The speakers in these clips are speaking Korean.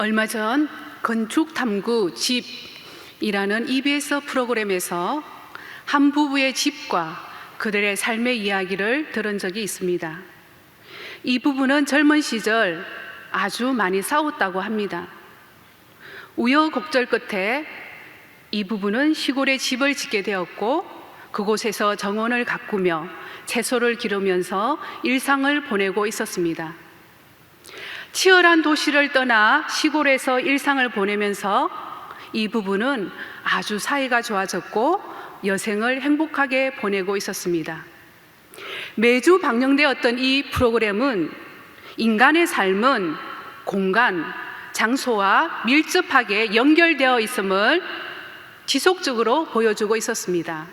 얼마 전 건축 탐구 집이라는 EBS 프로그램에서 한 부부의 집과 그들의 삶의 이야기를 들은 적이 있습니다. 이 부부는 젊은 시절 아주 많이 싸웠다고 합니다. 우여곡절 끝에 이 부부는 시골에 집을 짓게 되었고 그곳에서 정원을 가꾸며 채소를 기르면서 일상을 보내고 있었습니다. 치열한 도시를 떠나 시골에서 일상을 보내면서 이 부부는 아주 사이가 좋아졌고 여생을 행복하게 보내고 있었습니다. 매주 방영되었던 이 프로그램은 인간의 삶은 공간, 장소와 밀접하게 연결되어 있음을 지속적으로 보여주고 있었습니다.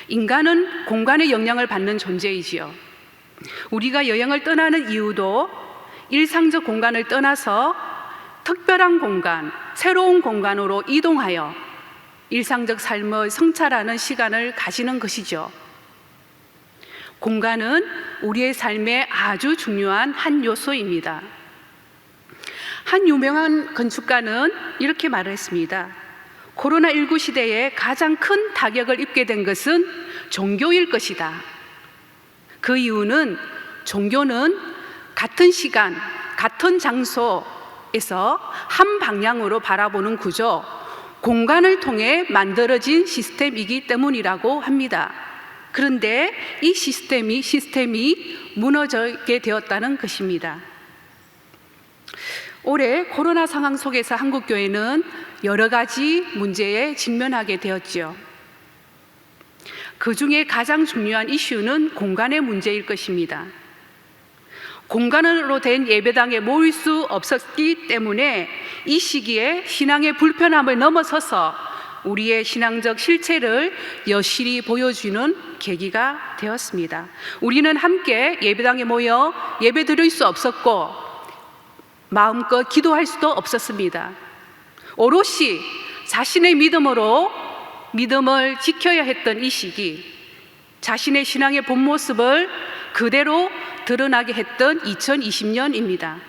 인간은 공간의 영향을 받는 존재이지요. 우리가 여행을 떠나는 이유도 일상적 공간을 떠나서 특별한 공간, 새로운 공간으로 이동하여 일상적 삶을 성찰하는 시간을 가지는 것이죠. 공간은 우리의 삶에 아주 중요한 한 요소입니다. 한 유명한 건축가는 이렇게 말을 했습니다. 코로나19 시대에 가장 큰 타격을 입게 된 것은 종교일 것이다. 그 이유는 종교는 같은 시간, 같은 장소에서 한 방향으로 바라보는 구조, 공간을 통해 만들어진 시스템이기 때문이라고 합니다. 그런데 이 시스템이 무너지게 되었다는 것입니다. 올해 코로나 상황 속에서 한국교회는 여러 가지 문제에 직면하게 되었지요. 그 중에 가장 중요한 이슈는 공간의 문제일 것입니다. 공간으로 된 예배당에 모일 수 없었기 때문에 이 시기에 신앙의 불편함을 넘어서서 우리의 신앙적 실체를 여실히 보여주는 계기가 되었습니다. 우리는 함께 예배당에 모여 예배 드릴 수 없었고 마음껏 기도할 수도 없었습니다. 오롯이 자신의 믿음을 지켜야 했던 이 시기, 자신의 신앙의 본 모습을 그대로 드러나게 했던 2020년입니다.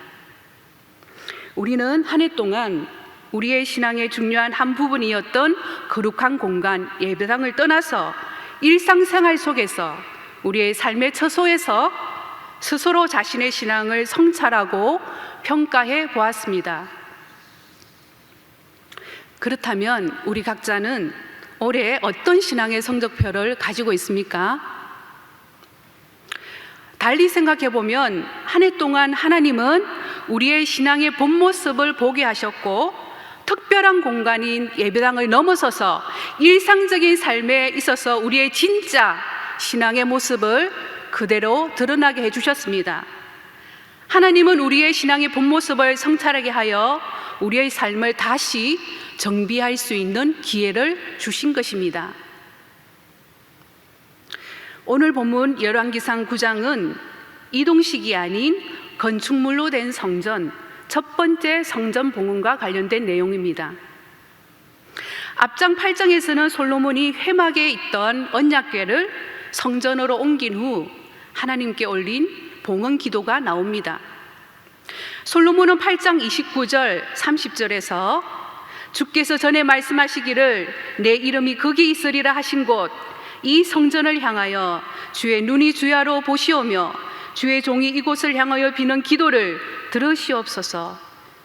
우리는 한 해 동안 우리의 신앙의 중요한 한 부분이었던 거룩한 공간, 예배당을 떠나서 일상생활 속에서 우리의 삶의 처소에서 스스로 자신의 신앙을 성찰하고 평가해 보았습니다. 그렇다면 우리 각자는 올해 어떤 신앙의 성적표를 가지고 있습니까? 달리 생각해 보면 한 해 동안 하나님은 우리의 신앙의 본 모습을 보게 하셨고 특별한 공간인 예배당을 넘어서서 일상적인 삶에 있어서 우리의 진짜 신앙의 모습을 그대로 드러나게 해주셨습니다. 하나님은 우리의 신앙의 본 모습을 성찰하게 하여 우리의 삶을 다시 정비할 수 있는 기회를 주신 것입니다. 오늘 본문 열왕기상 9장은 이동식이 아닌 건축물로 된 성전, 첫 번째 성전 봉헌과 관련된 내용입니다. 앞장 8장에서는 솔로몬이 회막에 있던 언약궤를 성전으로 옮긴 후 하나님께 올린 봉헌 기도가 나옵니다. 솔로몬은 8장 29절 30절에서 주께서 전에 말씀하시기를 내 이름이 거기 있으리라 하신 곳 이 성전을 향하여 주의 눈이 주야로 보시오며 주의 종이 이곳을 향하여 비는 기도를 들으시옵소서.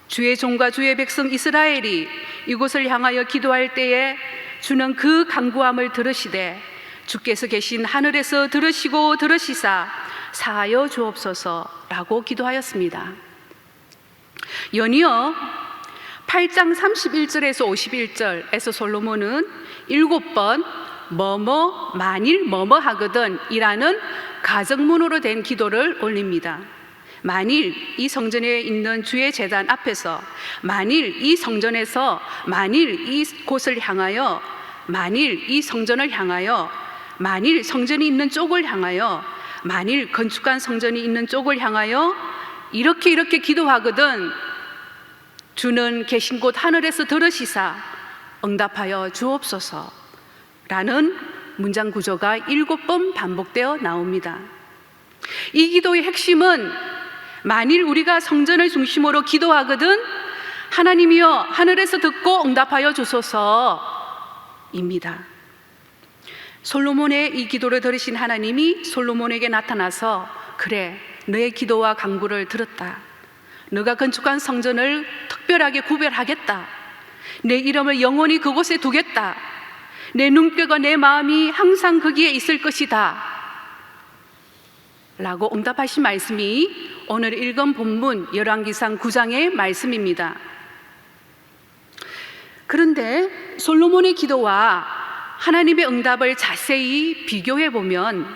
주의 종과 주의 백성 이스라엘이 이곳을 향하여 기도할 때에 주는 그 간구함을 들으시되 주께서 계신 하늘에서 들으시사 사하여 주옵소서라고 기도하였습니다. 연이어 8장 31절에서 51절에서 솔로몬은 7번 뭐뭐 만일 뭐뭐 하거든 이라는 가정문으로 된 기도를 올립니다. 만일 이 성전에 있는 주의 제단 앞에서, 만일 이 성전에서, 만일 이 곳을 향하여, 만일 이 성전을 향하여, 만일 성전이 있는 쪽을 향하여, 만일 건축한 성전이 있는 쪽을 향하여 이렇게 기도하거든 주는 계신 곳 하늘에서 들으시사 응답하여 주옵소서 라는 문장 구조가 7번 반복되어 나옵니다. 이 기도의 핵심은 만일 우리가 성전을 중심으로 기도하거든 하나님이여 하늘에서 듣고 응답하여 주소서입니다. 솔로몬의 이 기도를 들으신 하나님이 솔로몬에게 나타나서 그래, 너의 기도와 간구를 들었다. 너가 건축한 성전을 특별하게 구별하겠다. 내 이름을 영원히 그곳에 두겠다. 내 눈뼈가 내 마음이 항상 거기에 있을 것이다 라고 응답하신 말씀이 오늘 읽은 본문 열왕기상 9장의 말씀입니다. 그런데 솔로몬의 기도와 하나님의 응답을 자세히 비교해 보면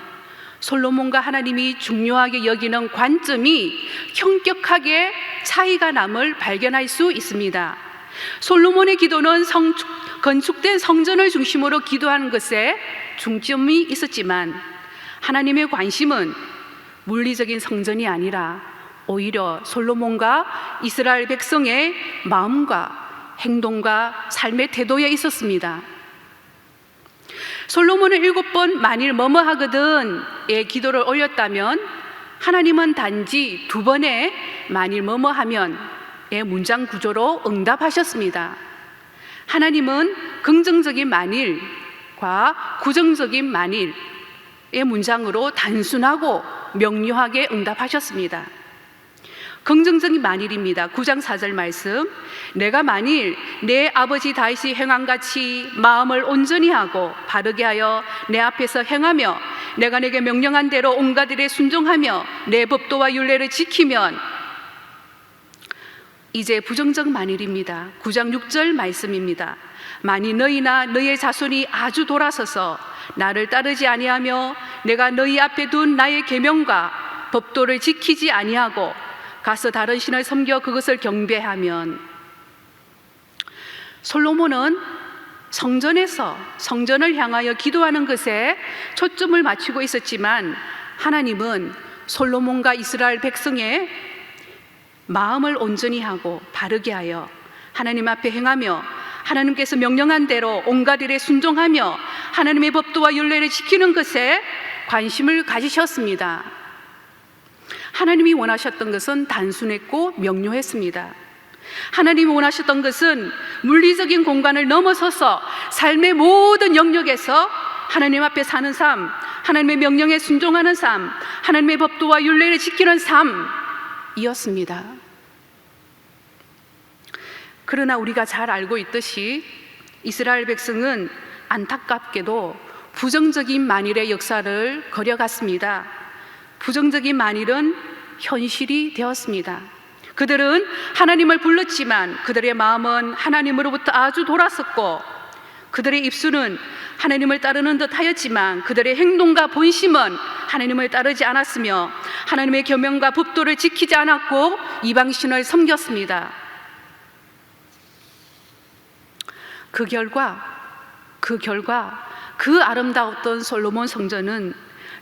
솔로몬과 하나님이 중요하게 여기는 관점이 현격하게 차이가 남을 발견할 수 있습니다. 솔로몬의 기도는 건축된 성전을 중심으로 기도하는 것에 중점이 있었지만 하나님의 관심은 물리적인 성전이 아니라 오히려 솔로몬과 이스라엘 백성의 마음과 행동과 삶의 태도에 있었습니다. 솔로몬은 7번 만일 뭐뭐 하거든의 기도를 올렸다면 하나님은 단지 2번의 만일 뭐뭐 하면의 문장 구조로 응답하셨습니다. 하나님은 긍정적인 만일과 부정적인 만일의 문장으로 단순하고 명료하게 응답하셨습니다. 긍정적인 만일입니다. 9장 4절 말씀, 내가 만일 내 아버지 다윗이 행함같이 마음을 온전히 하고 바르게 하여 내 앞에서 행하며 내가 내게 명령한 대로 온갖 일에 순종하며 내 법도와 율례를 지키면, 이제 부정적 만일입니다. 9장 6절 말씀입니다. 만일 너희나 너희의 자손이 아주 돌아서서 나를 따르지 아니하며 내가 너희 앞에 둔 나의 계명과 법도를 지키지 아니하고 가서 다른 신을 섬겨 그것을 경배하면, 솔로몬은 성전에서 성전을 향하여 기도하는 것에 초점을 맞추고 있었지만 하나님은 솔로몬과 이스라엘 백성의 마음을 온전히 하고 바르게 하여 하나님 앞에 행하며 하나님께서 명령한 대로 온갖 일에 순종하며 하나님의 법도와 율례를 지키는 것에 관심을 가지셨습니다. 하나님이 원하셨던 것은 단순했고 명료했습니다. 하나님이 원하셨던 것은 물리적인 공간을 넘어서서 삶의 모든 영역에서 하나님 앞에 사는 삶, 하나님의 명령에 순종하는 삶, 하나님의 법도와 율례를 지키는 삶이었습니다. 그러나 우리가 잘 알고 있듯이 이스라엘 백성은 안타깝게도 부정적인 만일의 역사를 걸어갔습니다. 부정적인 만일은 현실이 되었습니다. 그들은 하나님을 불렀지만 그들의 마음은 하나님으로부터 아주 돌아섰고 그들의 입술은 하나님을 따르는 듯 하였지만 그들의 행동과 본심은 하나님을 따르지 않았으며 하나님의 계명과 법도를 지키지 않았고 이방신을 섬겼습니다. 그 결과 그 아름다웠던 솔로몬 성전은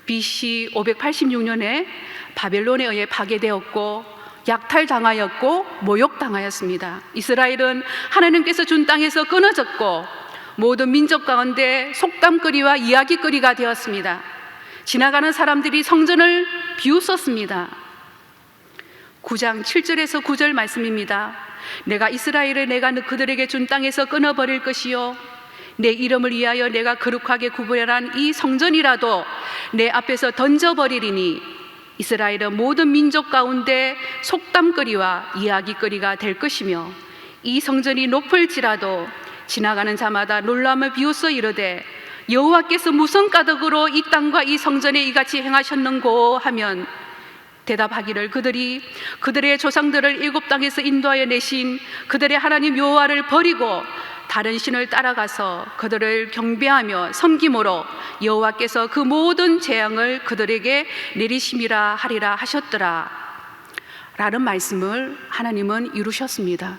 BC 586년에 바벨론에 의해 파괴되었고 약탈당하였고 모욕당하였습니다. 이스라엘은 하나님께서 준 땅에서 끊어졌고 모든 민족 가운데 속담거리와 이야기거리가 되었습니다. 지나가는 사람들이 성전을 비웃었습니다. 9장 7절에서 9절 말씀입니다. 내가 이스라엘을 내가 그들에게 준 땅에서 끊어버릴 것이요 내 이름을 위하여 내가 거룩하게 구별한 이 성전이라도 내 앞에서 던져버리리니 이스라엘은 모든 민족 가운데 속담거리와 이야기거리가 될 것이며 이 성전이 높을지라도 지나가는 자마다 놀람을 비웃어 이르되 여호와께서 무슨 까닭으로 이 땅과 이 성전에 이같이 행하셨는고 하면 대답하기를 그들이 그들의 조상들을 일곱 땅에서 인도하여 내신 그들의 하나님 여호와를 버리고 다른 신을 따라가서 그들을 경배하며 섬김으로 여호와께서 그 모든 재앙을 그들에게 내리심이라 하리라 하셨더라 라는 말씀을 하나님은 이루셨습니다.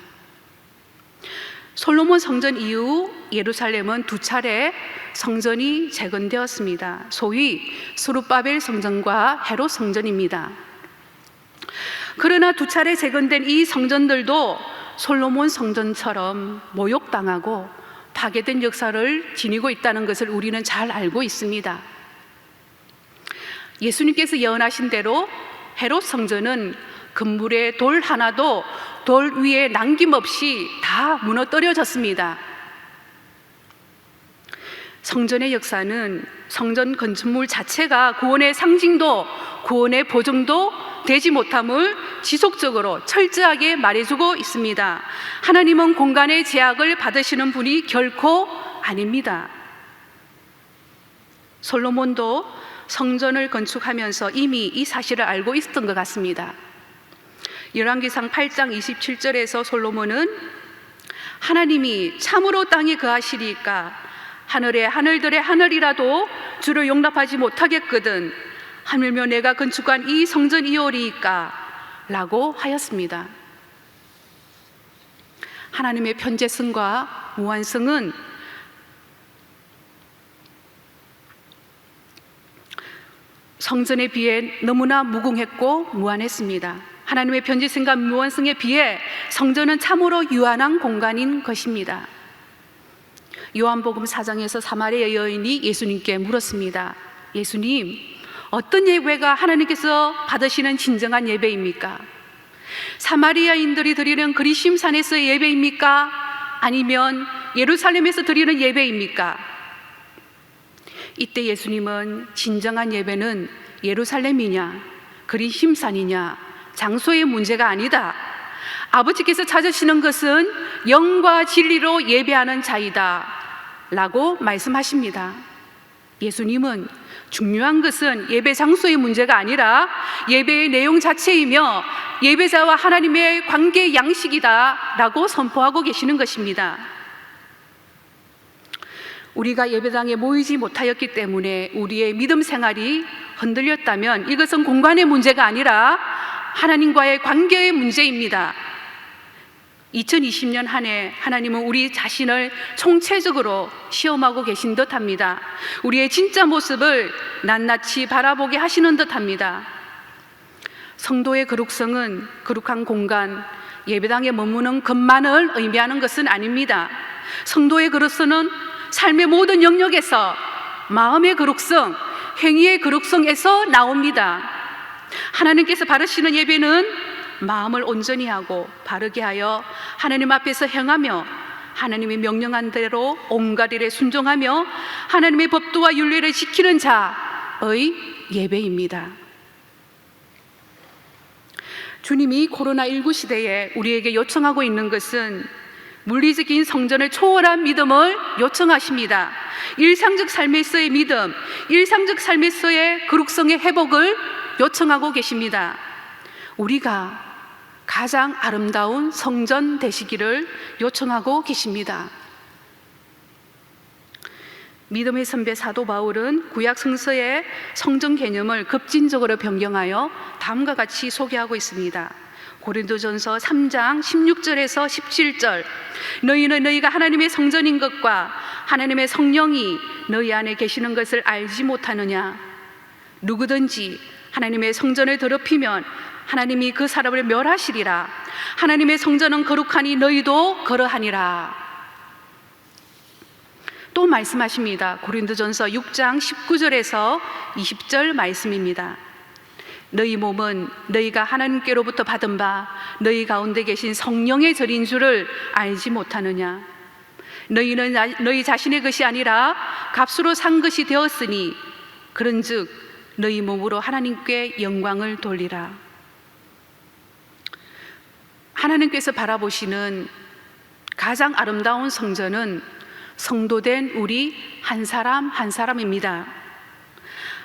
솔로몬 성전 이후 예루살렘은 2차례 성전이 재건되었습니다. 소위 스룹바벨 성전과 헤롯 성전입니다. 그러나 2차례 재건된 이 성전들도 솔로몬 성전처럼 모욕당하고 파괴된 역사를 지니고 있다는 것을 우리는 잘 알고 있습니다. 예수님께서 예언하신 대로 헤롯 성전은 건물의 돌 하나도 돌 위에 남김없이 다 무너뜨려졌습니다. 성전의 역사는 성전 건축물 자체가 구원의 상징도 구원의 보증도 되지 못함을 지속적으로 철저하게 말해주고 있습니다. 하나님은 공간의 제약을 받으시는 분이 결코 아닙니다. 솔로몬도 성전을 건축하면서 이미 이 사실을 알고 있었던 것 같습니다. 열왕기상 8장 27절에서 솔로몬은 하나님이 참으로 땅에 거하시리까 하늘의 하늘들의 하늘이라도 주를 용납하지 못하겠거든 하물며 내가 건축한 이 성전이오리이까 라고 하였습니다. 하나님의 편재성과 무한성은 성전에 비해 너무나 무궁했고 무한했습니다. 하나님의 편재성과 무한성에 비해 성전은 참으로 유한한 공간인 것입니다. 요한복음 4장에서 사마리아 여인이 예수님께 물었습니다. 예수님, 어떤 예배가 하나님께서 받으시는 진정한 예배입니까? 사마리아인들이 드리는 그리심산에서의 예배입니까? 아니면 예루살렘에서 드리는 예배입니까? 이때 예수님은 진정한 예배는 예루살렘이냐 그리심산이냐 장소의 문제가 아니다. 아버지께서 찾으시는 것은 영과 진리로 예배하는 자이다 라고 말씀하십니다. 예수님은 중요한 것은 예배 장소의 문제가 아니라 예배의 내용 자체이며 예배자와 하나님의 관계 양식이다 라고 선포하고 계시는 것입니다. 우리가 예배당에 모이지 못하였기 때문에 우리의 믿음 생활이 흔들렸다면 이것은 공간의 문제가 아니라 하나님과의 관계의 문제입니다. 2020년 한 해 하나님은 우리 자신을 총체적으로 시험하고 계신 듯합니다. 우리의 진짜 모습을 낱낱이 바라보게 하시는 듯합니다. 성도의 거룩성은 거룩한 공간, 예배당에 머무는 것만을 의미하는 것은 아닙니다. 성도의 거룩성은 삶의 모든 영역에서 마음의 거룩성, 행위의 거룩성에서 나옵니다. 하나님께서 바르시는 예배는 마음을 온전히 하고 바르게 하여 하나님 앞에서 행하며 하나님이 명령한 대로 온갖 일에 순종하며 하나님의 법도와 윤리를 지키는 자의 예배입니다. 주님이 코로나19 시대에 우리에게 요청하고 있는 것은 물리적인 성전을 초월한 믿음을 요청하십니다. 일상적 삶에서의 믿음, 일상적 삶에서의 거룩성의 회복을 요청하고 계십니다. 우리가 가장 아름다운 성전 되시기를 요청하고 계십니다. 믿음의 선배 사도 바울은 구약 성서의 성전 개념을 급진적으로 변경하여 다음과 같이 소개하고 있습니다. 고린도전서 3장 16절에서 17절 너희는 너희가 하나님의 성전인 것과 하나님의 성령이 너희 안에 계시는 것을 알지 못하느냐? 누구든지 하나님의 성전을 더럽히면 하나님이 그 사람을 멸하시리라. 하나님의 성전은 거룩하니 너희도 그러하니라. 또 말씀하십니다. 고린도전서 6장 19절에서 20절 말씀입니다. 너희 몸은 너희가 하나님께로부터 받은 바 너희 가운데 계신 성령의 절인 줄을 알지 못하느냐? 너희는 너희 자신의 것이 아니라 값으로 산 것이 되었으니 그런즉 너희 몸으로 하나님께 영광을 돌리라. 하나님께서 바라보시는 가장 아름다운 성전은 성도된 우리 한 사람 한 사람입니다.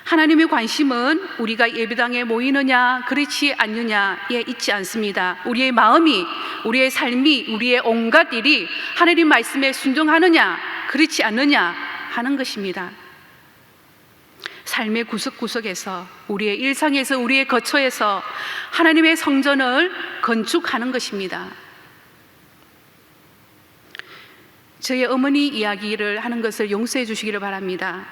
하나님의 관심은 우리가 예배당에 모이느냐 그렇지 않느냐에 있지 않습니다. 우리의 마음이, 우리의 삶이, 우리의 온갖 일이 하나님 말씀에 순종하느냐 그렇지 않느냐 하는 것입니다. 삶의 구석구석에서, 우리의 일상에서, 우리의 거처에서 하나님의 성전을 건축하는 것입니다. 저희 어머니 이야기를 하는 것을 용서해 주시기를 바랍니다.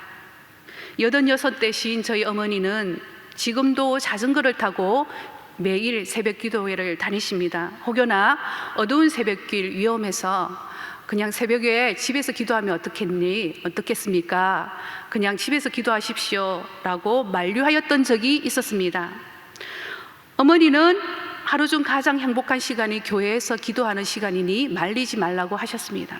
86대신 저희 어머니는 지금도 자전거를 타고 매일 새벽 기도회를 다니십니다. 혹여나 어두운 새벽길 위험해서 그냥 새벽에 집에서 기도하면 어떻겠습니까? 그냥 집에서 기도하십시오 라고 만류하였던 적이 있었습니다. 어머니는 하루 중 가장 행복한 시간이 교회에서 기도하는 시간이니 말리지 말라고 하셨습니다.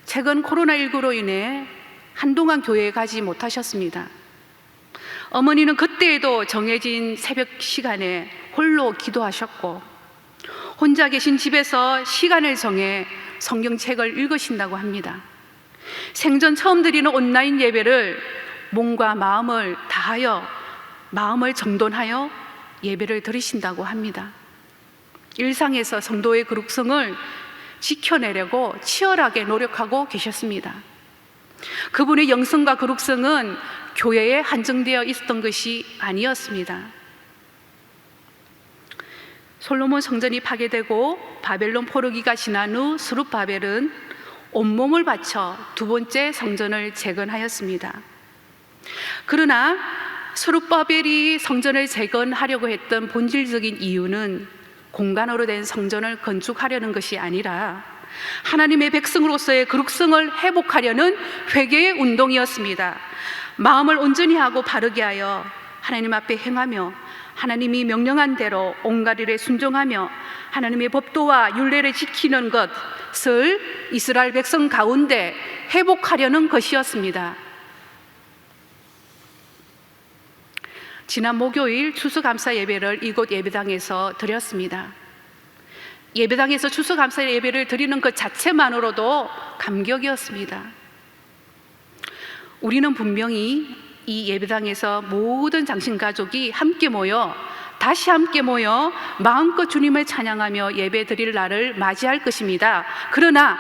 최근 코로나19로 인해 한동안 교회에 가지 못하셨습니다. 어머니는 그때에도 정해진 새벽 시간에 홀로 기도하셨고, 혼자 계신 집에서 시간을 정해 성경책을 읽으신다고 합니다. 생전 처음 드리는 온라인 예배를 몸과 마음을 다하여, 마음을 정돈하여 예배를 드리신다고 합니다. 일상에서 성도의 거룩성을 지켜내려고 치열하게 노력하고 계셨습니다. 그분의 영성과 거룩성은 교회에 한정되어 있었던 것이 아니었습니다. 솔로몬 성전이 파괴되고 바벨론 포로기가 지난 후 스룹바벨은 온몸을 바쳐 두 번째 성전을 재건하였습니다. 그러나 스룹바벨이 성전을 재건하려고 했던 본질적인 이유는 공간으로 된 성전을 건축하려는 것이 아니라 하나님의 백성으로서의 거룩성을 회복하려는 회개의 운동이었습니다. 마음을 온전히 하고 바르게 하여 하나님 앞에 행하며 하나님이 명령한 대로 온갖 일에 순종하며 하나님의 법도와 율례를 지키는 것을 이스라엘 백성 가운데 회복하려는 것이었습니다. 지난 목요일 추수감사 예배를 이곳 예배당에서 드렸습니다. 예배당에서 추수감사 예배를 드리는 것 자체만으로도 감격이었습니다. 우리는 분명히 이 예배당에서 모든 장신가족이 다시 함께 모여 마음껏 주님을 찬양하며 예배 드릴 날을 맞이할 것입니다. 그러나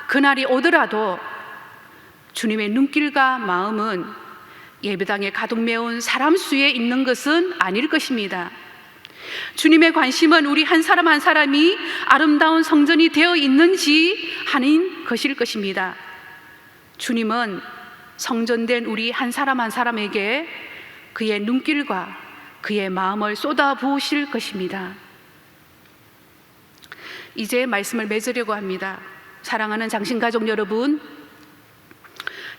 그날이 오더라도 주님의 눈길과 마음은 예배당에 가득 메운 사람 수에 있는 것은 아닐 것입니다. 주님의 관심은 우리 한 사람 한 사람이 아름다운 성전이 되어 있는지 하는 것일 것입니다. 주님은 성전된 우리 한 사람 한 사람에게 그의 눈길과 그의 마음을 쏟아 부으실 것입니다. 이제 말씀을 맺으려고 합니다. 사랑하는 장신가족 여러분,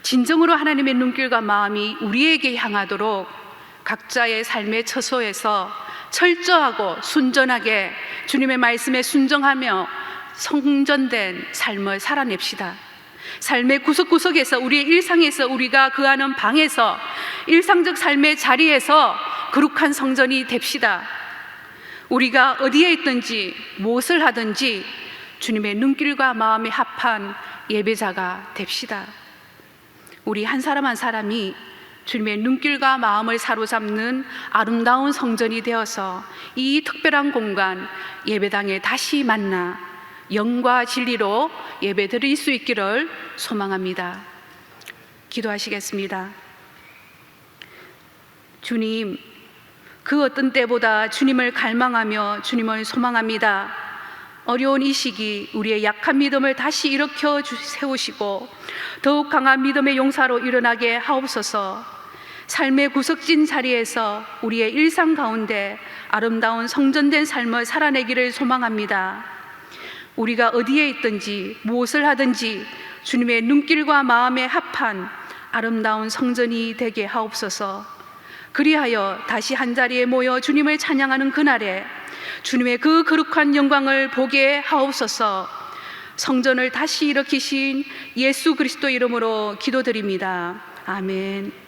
진정으로 하나님의 눈길과 마음이 우리에게 향하도록 각자의 삶의 처소에서 철저하고 순전하게 주님의 말씀에 순종하며 성전된 삶을 살아냅시다. 삶의 구석구석에서, 우리의 일상에서, 우리가 거하는 방에서, 일상적 삶의 자리에서 거룩한 성전이 됩시다. 우리가 어디에 있든지 무엇을 하든지 주님의 눈길과 마음에 합한 예배자가 됩시다. 우리 한 사람 한 사람이 주님의 눈길과 마음을 사로잡는 아름다운 성전이 되어서 이 특별한 공간 예배당에 다시 만나 영과 진리로 예배 드릴 수 있기를 소망합니다. 기도하시겠습니다. 주님, 그 어떤 때보다 주님을 갈망하며 주님을 소망합니다. 어려운 이 시기 우리의 약한 믿음을 다시 일으켜 세우시고 더욱 강한 믿음의 용사로 일어나게 하옵소서. 삶의 구석진 자리에서 우리의 일상 가운데 아름다운 성전된 삶을 살아내기를 소망합니다. 우리가 어디에 있든지 무엇을 하든지 주님의 눈길과 마음에 합한 아름다운 성전이 되게 하옵소서. 그리하여 다시 한자리에 모여 주님을 찬양하는 그날에 주님의 그 거룩한 영광을 보게 하옵소서. 성전을 다시 일으키신 예수 그리스도 이름으로 기도드립니다. 아멘.